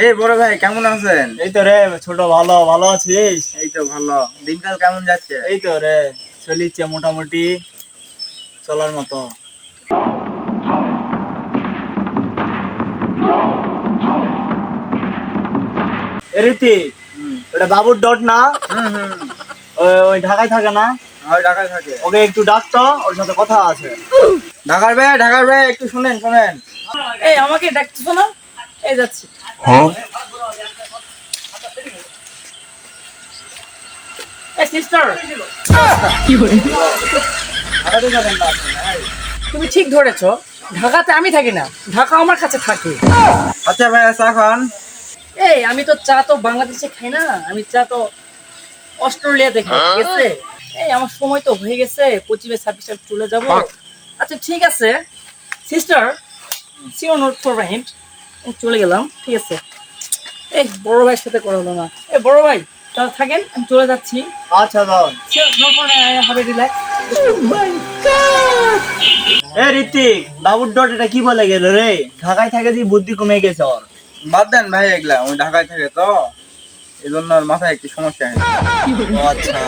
এই বড় ভাই কেমন আছেন? এই তো রে ছোট, ভালো ভালো আছিস? এই তো ভালো। দিনকাল কেমন যাচ্ছে? এই তো রে চলিচ্ছে মোটামুটি চলার মতো। রীতি ওটা বাবুর ডট না? ওই ঢাকায় থাকে না? ওই ঢাকায় থাকে। ওকে একটু ডাকতো, ওর সাথে কথা আছে। ঢাকার ভাই একটু শুনেন। এই আমাকে ডাকতেছো না? এই যাচ্ছি। এই সিস্টার, ঢাকাতে যাবেন না আপনি? তুমি ঠিক ধরেছো, ঢাকাতে আমি থাকি না, ঢাকা আমার কাছে থাকে। আচ্ছা ভাই চা খান। এই আমি তো চা তো বাংলাদেশে খাই না, আমি চা তো অস্ট্রেলিয়াতে খাই, ঠিক আছে? এই আমার সময় তো হয়ে গেছে, 25-26 চলে যাব। আচ্ছা ঠিক আছে sister, see you not for mind, চলে গেলাম, ঠিক আছে? এই বড় ভাইয়ের সাথে কথা হলো না। এই বড় ভাই তাহলে থাকেন, আমি চলে যাচ্ছি। আচ্ছা দাও। হবে রিল্যাক্স। এ ঋতিক, বাবুর ডট এটা কি বলে গেল রে? ঢাকায় থাকে যে বুদ্ধি কমে গেছে ওর। বাদ দেন ভাই এগুলা, ওই ঢাকায় থাকে তো এই জন্য ওর মাথায় একটু সমস্যা হয়েছে। ও আচ্ছা।